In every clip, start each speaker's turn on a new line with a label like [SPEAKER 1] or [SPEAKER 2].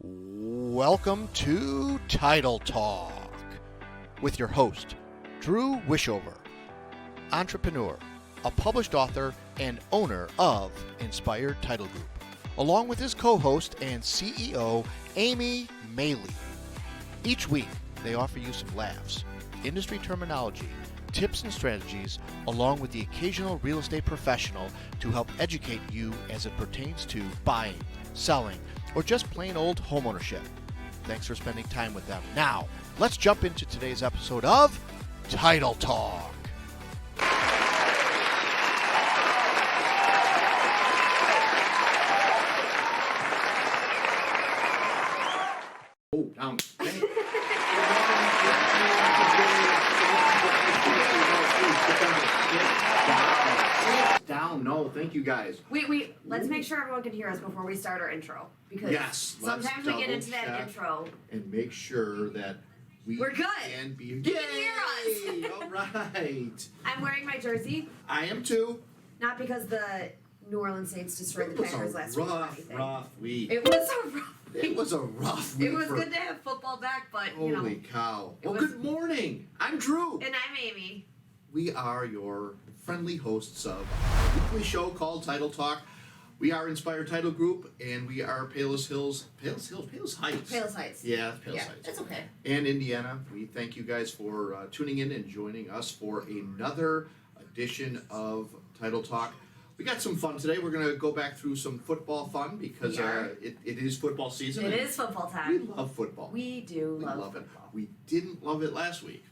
[SPEAKER 1] Welcome to Title Talk with your host, Drew Wishover, entrepreneur, a published author, and owner of Inspired Title Group, along with his co-host and CEO, Amy Maley. Each week, they offer you some laughs, industry terminology, tips and strategies, along with the occasional real estate professional to help educate you as it pertains to buying, selling, or just plain old homeownership. Thanks for spending time with them. Now, let's jump into today's episode of Title Talk. Oh, down. Down. No, thank you guys.
[SPEAKER 2] Wait. Let's make sure everyone can hear us before we start our intro. Because sometimes we get into that intro.
[SPEAKER 1] And make sure that we're
[SPEAKER 2] good.
[SPEAKER 1] Can be,
[SPEAKER 2] you can hear us.
[SPEAKER 1] All right.
[SPEAKER 2] I'm wearing my jersey.
[SPEAKER 1] I am too.
[SPEAKER 2] Not because the New Orleans Saints destroyed the Packers last week or anything.
[SPEAKER 1] Rough week.
[SPEAKER 2] It was a rough week.
[SPEAKER 1] It was a rough week.
[SPEAKER 2] It was good to have football back, but
[SPEAKER 1] Holy cow. Well, good morning. I'm Drew.
[SPEAKER 2] And I'm Amy.
[SPEAKER 1] We are your friendly hosts of a weekly show called Title Talk. We are Inspired Title Group, and we are Palos Heights.
[SPEAKER 2] Palos Heights.
[SPEAKER 1] Yeah, Palos Heights.
[SPEAKER 2] That's okay.
[SPEAKER 1] And Indiana. We thank you guys for tuning in and joining us for another edition of Title Talk. We got some fun today. We're going to go back through some football fun because it is football season.
[SPEAKER 2] It is football time.
[SPEAKER 1] We love football.
[SPEAKER 2] We do love
[SPEAKER 1] football. We didn't love it last week.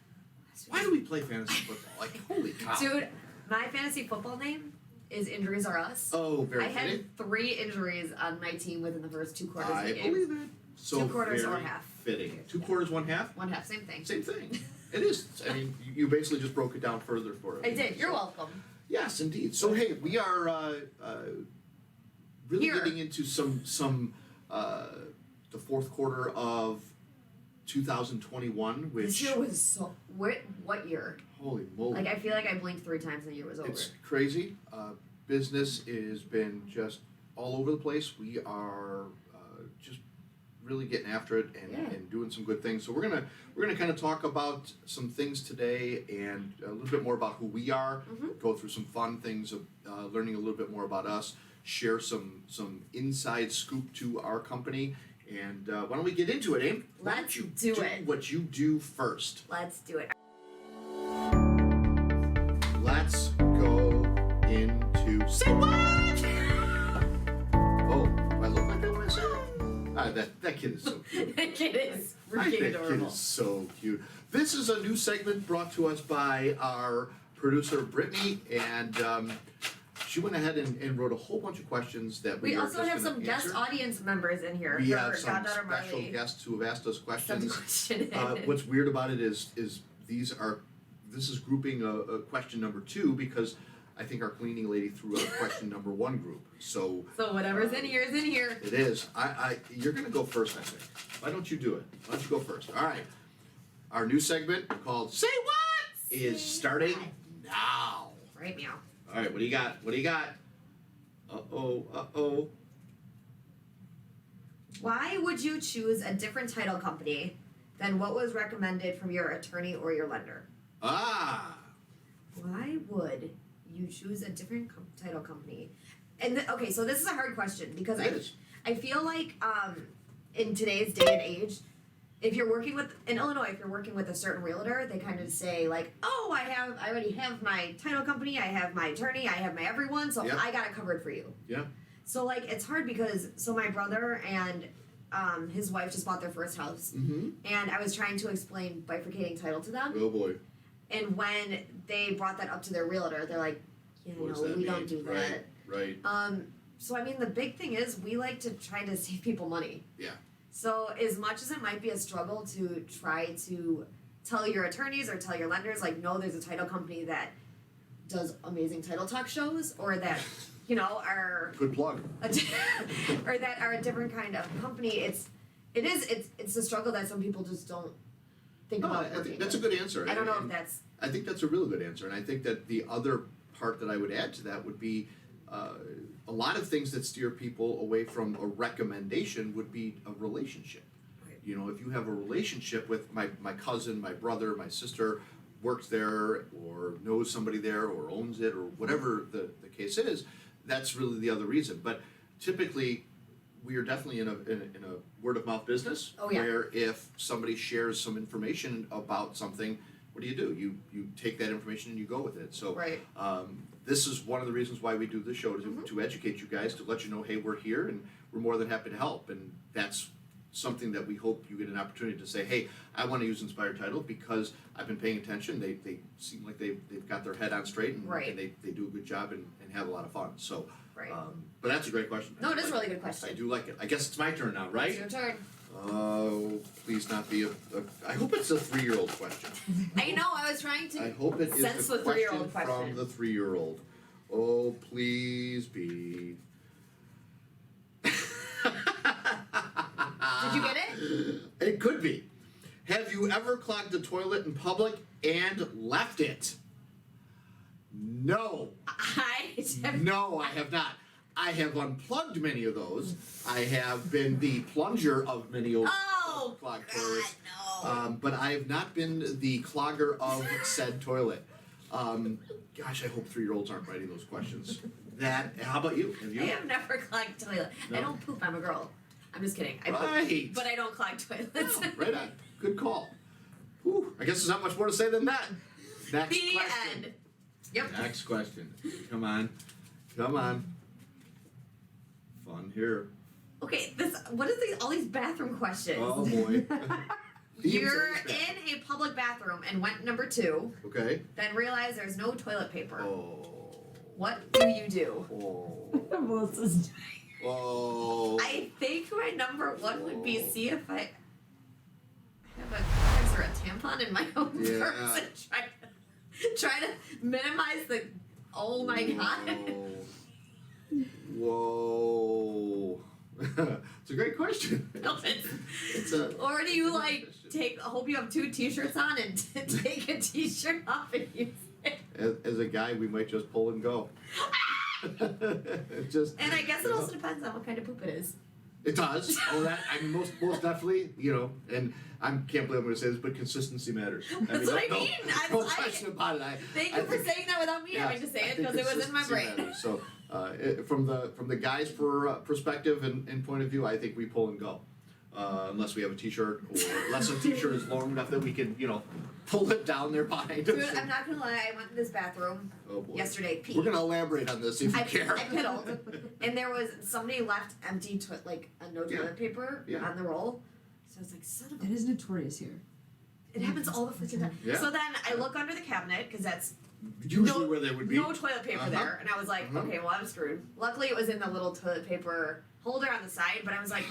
[SPEAKER 1] Why do we play fantasy football? Like, holy cow.
[SPEAKER 2] Dude, my fantasy football name is Injuries Are Us.
[SPEAKER 1] Oh, very
[SPEAKER 2] I
[SPEAKER 1] fitting.
[SPEAKER 2] had 3 injuries on my team within the first 2 quarters of the game.
[SPEAKER 1] I believe it. So
[SPEAKER 2] 2 quarters
[SPEAKER 1] very
[SPEAKER 2] or half.
[SPEAKER 1] Fitting. 2 quarters, 1 half?
[SPEAKER 2] 1 half, same thing.
[SPEAKER 1] Same thing. It is. I mean, you basically just broke it down further for us.
[SPEAKER 2] I did. You're welcome.
[SPEAKER 1] Yes, indeed. So, hey, we are really getting into some the fourth quarter of 2021, which...
[SPEAKER 2] This year was so... What year?
[SPEAKER 1] Holy moly.
[SPEAKER 2] Like, I feel like I blinked 3 times and the year was over.
[SPEAKER 1] It's crazy. Business has been just all over the place. We are just really getting after it and doing some good things. So we're gonna kind of talk about some things today and a little bit more about who we are. Go through some fun things of learning a little bit more about us. Share some inside scoop to our company. And why don't we get into it, Aim?
[SPEAKER 2] Let's do it.
[SPEAKER 1] What you do first.
[SPEAKER 2] Let's do it.
[SPEAKER 1] Let's go into Say Whattttt! Oh, do I look like that when I say that? That kid is so cute.
[SPEAKER 2] That kid is freaking
[SPEAKER 1] That
[SPEAKER 2] adorable.
[SPEAKER 1] kid is so cute. This is a new segment brought to us by our producer, Brittany, and she went ahead and wrote a whole bunch of questions that we are
[SPEAKER 2] also
[SPEAKER 1] just
[SPEAKER 2] have
[SPEAKER 1] gonna
[SPEAKER 2] some
[SPEAKER 1] answer.
[SPEAKER 2] guest audience members in here.
[SPEAKER 1] We
[SPEAKER 2] Her
[SPEAKER 1] have some
[SPEAKER 2] goddaughter
[SPEAKER 1] special
[SPEAKER 2] Marley.
[SPEAKER 1] guests who have asked us questions.
[SPEAKER 2] Some question.
[SPEAKER 1] What's weird about it is this is grouping a question number 2 because I think our cleaning lady threw out question number 1 group. So
[SPEAKER 2] whatever's in here is in here.
[SPEAKER 1] It is. You're gonna go first, I think. Why don't you do it? Why don't you go first? All right. Our new segment called Say What is starting now.
[SPEAKER 2] Right meow.
[SPEAKER 1] All right. What do you got? What do you got? Uh-oh.
[SPEAKER 2] Why would you choose a different title company than what was recommended from your attorney or your lender? Why would you choose a different title company? And okay, so this is a hard question because I feel like in today's day and age, if you're working with in Illinois, if you're working with a certain realtor, they kind of say like, oh, I already have my title company, I have my attorney, I have my everyone, so I got it covered for you.
[SPEAKER 1] Yeah.
[SPEAKER 2] So like it's hard because my brother and his wife just bought their first house, and I was trying to explain bifurcating title to them.
[SPEAKER 1] Oh boy.
[SPEAKER 2] And when they brought that up to their realtor, they're like, yeah, no, we don't do that.
[SPEAKER 1] Right.
[SPEAKER 2] So I mean, the big thing is we like to try to save people money.
[SPEAKER 1] Yeah.
[SPEAKER 2] So as much as it might be a struggle to try to tell your attorneys or tell your lenders, like, no, there's a title company that does amazing title talk shows, or that, are
[SPEAKER 1] good plug,
[SPEAKER 2] or that are a different kind of company. It's a struggle that some people just don't think about.
[SPEAKER 1] I think that's a good answer.
[SPEAKER 2] I don't know if that's.
[SPEAKER 1] I think that's a really good answer, and I think that the other part that I would add to that would be a lot of things that steer people away from a recommendation would be a relationship.
[SPEAKER 2] Right.
[SPEAKER 1] You know, if you have a relationship with my cousin, my brother, my sister works there or knows somebody there or owns it or whatever the case is, that's really the other reason. But typically, we are definitely in a word of mouth business where if somebody shares some information about something, what do? You take that information and you go with it. So this is one of the reasons why we do this show, to educate you guys, to let you know, hey, we're here and we're more than happy to help. And that's something that we hope you get an opportunity to say, hey, I want to use Inspired Title because I've been paying attention. They seem like they've got their head on straight and they do a good job and have a lot of fun. So, but that's a great question.
[SPEAKER 2] No, it is a really good question.
[SPEAKER 1] I do like it. I guess it's my turn now, right?
[SPEAKER 2] It's your turn.
[SPEAKER 1] Oh, please not be I hope it's a 3-year-old question.
[SPEAKER 2] I know, I was trying to
[SPEAKER 1] I hope it
[SPEAKER 2] sense
[SPEAKER 1] is
[SPEAKER 2] the
[SPEAKER 1] a question
[SPEAKER 2] 3-year-old question.
[SPEAKER 1] from the 3-year-old. Oh, please be.
[SPEAKER 2] Did you get it?
[SPEAKER 1] It could be. Have you ever clogged the toilet in public and left it? No. No, I have not. I have unplugged many of those. I have been the plunger of many old clogged toilets.
[SPEAKER 2] No.
[SPEAKER 1] But I have not been the clogger of said toilet. Gosh, I hope 3-year-olds aren't writing those questions. How about you? Have you?
[SPEAKER 2] I have never clogged a toilet.
[SPEAKER 1] No?
[SPEAKER 2] I don't poop, I'm a girl. I'm just kidding. I
[SPEAKER 1] Right.
[SPEAKER 2] poop, but I don't clog toilets.
[SPEAKER 1] No, right on. Good call. Whew, I guess there's not much more to say than that. Next
[SPEAKER 2] The
[SPEAKER 1] question.
[SPEAKER 2] end. Yep.
[SPEAKER 1] Next question. Come on. Come on. Fun here.
[SPEAKER 2] Okay, what is all these bathroom questions?
[SPEAKER 1] Oh boy.
[SPEAKER 2] You're in a public bathroom and went number 2.
[SPEAKER 1] Okay.
[SPEAKER 2] Then realize there's no toilet paper.
[SPEAKER 1] Oh.
[SPEAKER 2] What do you do?
[SPEAKER 1] Oh.
[SPEAKER 3] Melissa's dying.
[SPEAKER 1] Oh.
[SPEAKER 2] I think my number 1 would be see if I have a Kleenex or a tampon in my own purse and try to minimize the. Oh my god.
[SPEAKER 1] Whoa. It's a great question.
[SPEAKER 2] No, or do you I hope you have 2 t-shirts on and take a t-shirt off and use it?
[SPEAKER 1] As a guy, we might just pull and go.
[SPEAKER 2] And I guess it also depends on what kind of poop it is.
[SPEAKER 1] It does. Most definitely, and I can't believe I'm going to say this, but consistency matters.
[SPEAKER 2] That's what I mean.
[SPEAKER 1] No question about it.
[SPEAKER 2] Thank you for saying that without me having to say it because it was in my brain.
[SPEAKER 1] Matters. So, from the guy's perspective and point of view, I think we pull and go. Unless we have a t-shirt, or unless a t-shirt is long enough that we can, pull it down there behind us.
[SPEAKER 2] Dude, I'm not gonna lie, I went to this bathroom yesterday, peed.
[SPEAKER 1] We're gonna elaborate on this if you care.
[SPEAKER 2] I piddled, and there was somebody left empty toilet paper on the roll. So I was like, son of a...
[SPEAKER 3] It is notorious here.
[SPEAKER 2] It happens all the freaking time.
[SPEAKER 1] Yeah.
[SPEAKER 2] So then I look under the cabinet, because that's
[SPEAKER 1] usually where they would be.
[SPEAKER 2] No toilet paper there. And I was like, okay, well, I'm screwed. Luckily, it was in the little toilet paper holder on the side, but I was like,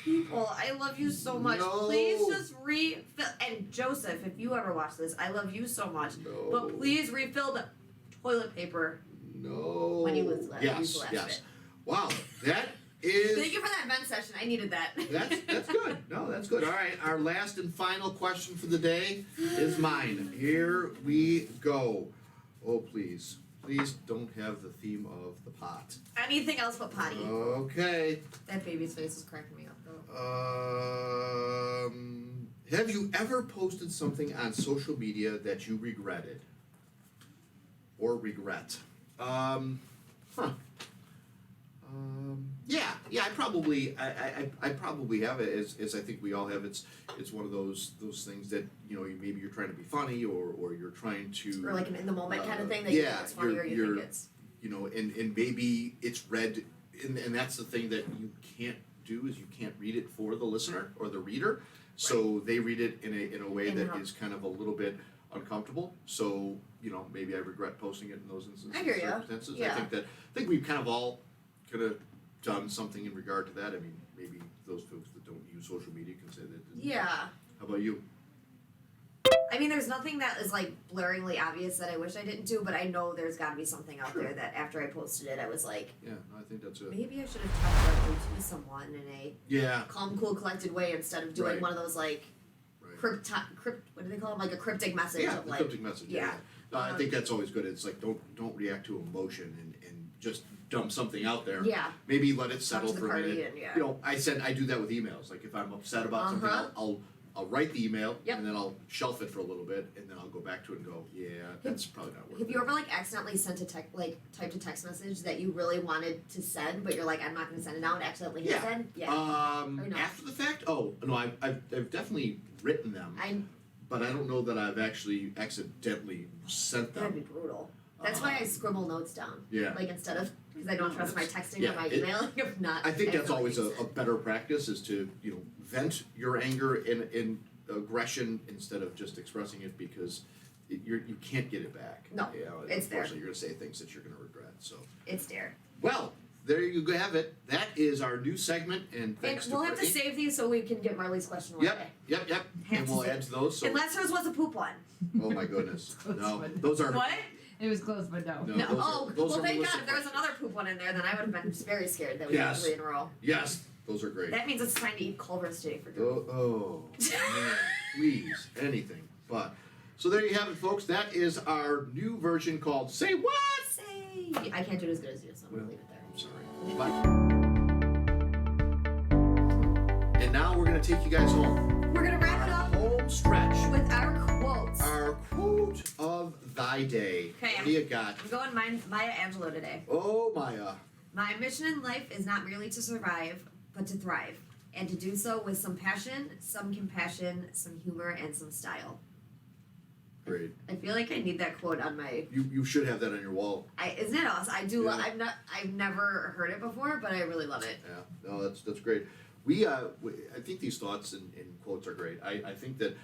[SPEAKER 2] people, I love you so much.
[SPEAKER 1] No.
[SPEAKER 2] Please just refill. And Joseph, if you ever watch this, I love you so much.
[SPEAKER 1] No.
[SPEAKER 2] But please refill the toilet paper.
[SPEAKER 1] No.
[SPEAKER 2] When he was left.
[SPEAKER 1] Yes. Wow, that is...
[SPEAKER 2] Thank you for that vent session. I needed that.
[SPEAKER 1] That's good. No, that's good. All right, our last and final question for the day is mine. Here we go. Oh, please. Please don't have the theme of the pot.
[SPEAKER 2] Anything else but potty.
[SPEAKER 1] Okay.
[SPEAKER 2] That baby's face is cracking me up, though.
[SPEAKER 1] Have you ever posted something on social media that you regretted? Or regret? Yeah, I probably have it, as I think we all have. It's one of those things that, maybe you're trying to be funny or you're trying to...
[SPEAKER 2] Or like an in the moment kind of thing that you think it's funny or you think it's...
[SPEAKER 1] and maybe it's read, and that's the thing that you can't do, is you can't read it for the listener or the reader. So they read it in a way that is kind of a little bit uncomfortable. So, maybe I regret posting it in those instances.
[SPEAKER 2] I hear you.
[SPEAKER 1] Circumstances.
[SPEAKER 2] Yeah.
[SPEAKER 1] I think we've kind of all could have done something in regard to that. I mean, maybe those folks that don't use social media can say that.
[SPEAKER 2] Yeah.
[SPEAKER 1] How about you?
[SPEAKER 2] I mean, there's nothing that is blaringly obvious that I wish I didn't do, but I know there's got to be something out there that after I posted it, I was like,
[SPEAKER 1] yeah, no, I think that's it.
[SPEAKER 2] Maybe I should have talked about it to someone in a calm, cool, collected way instead of doing one of those what do they call them? Like a cryptic message
[SPEAKER 1] Yeah,
[SPEAKER 2] of
[SPEAKER 1] cryptic message. Yeah. No, I think that's always good. It's like don't react to emotion and just dump something out there.
[SPEAKER 2] Yeah.
[SPEAKER 1] Maybe let it settle
[SPEAKER 2] to the
[SPEAKER 1] for a
[SPEAKER 2] party
[SPEAKER 1] minute.
[SPEAKER 2] and, yeah.
[SPEAKER 1] You know, I do that with emails. Like if I'm upset about something, I'll write the email
[SPEAKER 2] Yep.
[SPEAKER 1] and then I'll shelf it for a little bit and then I'll go back to it and go, yeah, that's probably not worth it.
[SPEAKER 2] Have you ever like accidentally sent typed a text message that you really wanted to send, but you're like, I'm not going to send it now, and accidentally hit send? Yeah.
[SPEAKER 1] No? After the fact? Oh no, I've definitely written them. But I don't know that I've actually accidentally sent them.
[SPEAKER 2] That'd be brutal. That's why I scribble notes down.
[SPEAKER 1] Yeah.
[SPEAKER 2] Like instead of, because I don't trust my texting or my emailing. If not,
[SPEAKER 1] I think that's always a better practice is to vent your anger in aggression instead of just expressing it because you can't get it back.
[SPEAKER 2] No, it's there.
[SPEAKER 1] Unfortunately, you're going to say things that you're going to regret. So
[SPEAKER 2] it's there.
[SPEAKER 1] Well, there you have it. That is our new segment, and thanks
[SPEAKER 2] and we'll
[SPEAKER 1] to
[SPEAKER 2] have to save these so we can get Marley's question one day.
[SPEAKER 1] Yep. And we'll add to those. So.
[SPEAKER 2] Unless hers was a poop one.
[SPEAKER 1] Oh my goodness. No, those are
[SPEAKER 2] what?
[SPEAKER 3] It was close, but no.
[SPEAKER 2] No. Well, thank God. If there was another poop one in there, then I would have been very scared that we had 3 in a row.
[SPEAKER 1] Yes, those are great.
[SPEAKER 2] That means it's time to eat Culver's today for Drew.
[SPEAKER 1] Oh man, please, anything but. So there you have it, folks. That is our new version called Say What?
[SPEAKER 2] Say. I can't do it as good as you, so I'm gonna leave it there.
[SPEAKER 1] I'm sorry. And now we're gonna take you guys home.
[SPEAKER 2] We're gonna wrap it up.
[SPEAKER 1] Home stretch.
[SPEAKER 2] With our quotes.
[SPEAKER 1] Our quote of thy day.
[SPEAKER 2] Okay.
[SPEAKER 1] What do you got?
[SPEAKER 2] I'm going Maya Angelou today.
[SPEAKER 1] Oh, Maya.
[SPEAKER 2] My mission in life is not merely to survive, but to thrive. And to do so with some passion, some compassion, some humor, and some style.
[SPEAKER 1] Great.
[SPEAKER 2] I feel like I need that quote on my.
[SPEAKER 1] You should have that on your wall.
[SPEAKER 2] Isn't it awesome? I do.
[SPEAKER 1] Yeah.
[SPEAKER 2] I've never heard it before, but I really love it.
[SPEAKER 1] Yeah. No, that's great. I think these thoughts and quotes are great. I think that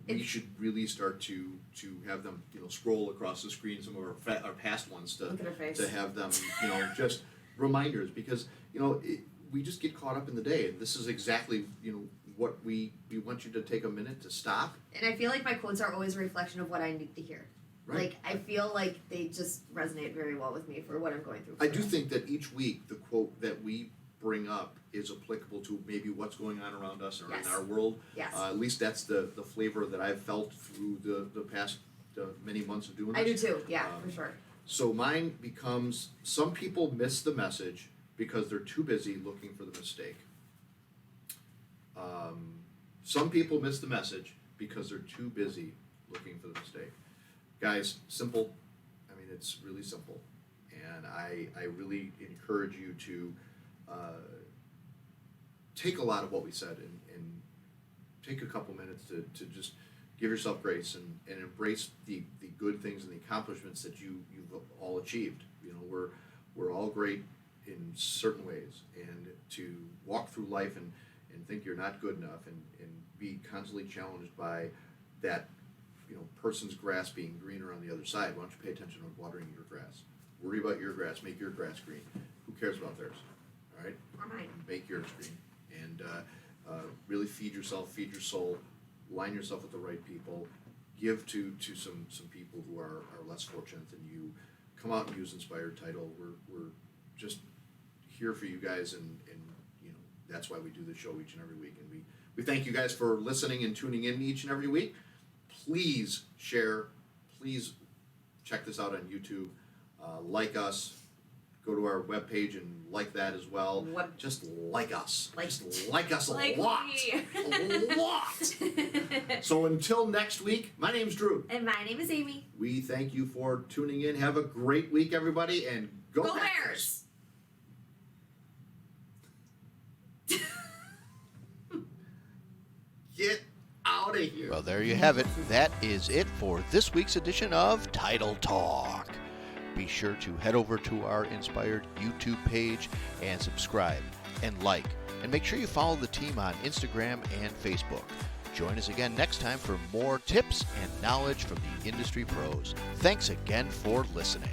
[SPEAKER 1] we should really start to have them scroll across the screen some of our past ones to
[SPEAKER 2] Look at her face.
[SPEAKER 1] to have them just reminders because we just get caught up in the day and this is exactly what we want you to take a minute to stop.
[SPEAKER 2] And I feel like my quotes are always a reflection of what I need to hear.
[SPEAKER 1] Right.
[SPEAKER 2] Like I feel like they just resonate very well with me for what I'm going through.
[SPEAKER 1] I do think that each week the quote that we bring up is applicable to maybe what's going on around us or in our world.
[SPEAKER 2] Yes.
[SPEAKER 1] At least that's the flavor that I've felt through the past many months of doing this.
[SPEAKER 2] I do too. Yeah, for sure.
[SPEAKER 1] So mine becomes, some people miss the message because they're too busy looking for the mistake. Some people miss the message because they're too busy looking for the mistake. Guys, simple. I mean, it's really simple. And I really encourage you to take a lot of what we said and take a couple minutes to just give yourself grace and embrace the good things and the accomplishments that you've all achieved. We're all great in certain ways, and to walk through life and think you're not good enough and be constantly challenged by that person's grass being greener on the other side. Why don't you pay attention to watering your grass? Worry about your grass, make your grass green. Who cares about theirs? All right?
[SPEAKER 2] Or mine.
[SPEAKER 1] Make yours green. And really feed yourself, feed your soul, line yourself with the right people, give to some people who are less fortunate than you. Come out and use Inspired Title. We're just here for you guys, and that's why we do this show each and every week. And we thank you guys for listening and tuning in each and every week. Please share. Please check this out on YouTube. Like us. Go to our webpage and like that as well. Just like us. Just like us a lot.
[SPEAKER 2] Me.
[SPEAKER 1] A lot. So until next week, my name's Drew.
[SPEAKER 2] And my name is Amy.
[SPEAKER 1] We thank you for tuning in. Have a great week, everybody, and go
[SPEAKER 2] Bears!
[SPEAKER 1] Get out of here.
[SPEAKER 4] Well, there you have it. That is it for this week's edition of Title Talk. Be sure to head over to our Inspired YouTube page and subscribe and like. And make sure you follow the team on Instagram and Facebook. Join us again next time for more tips and knowledge from the industry pros. Thanks again for listening.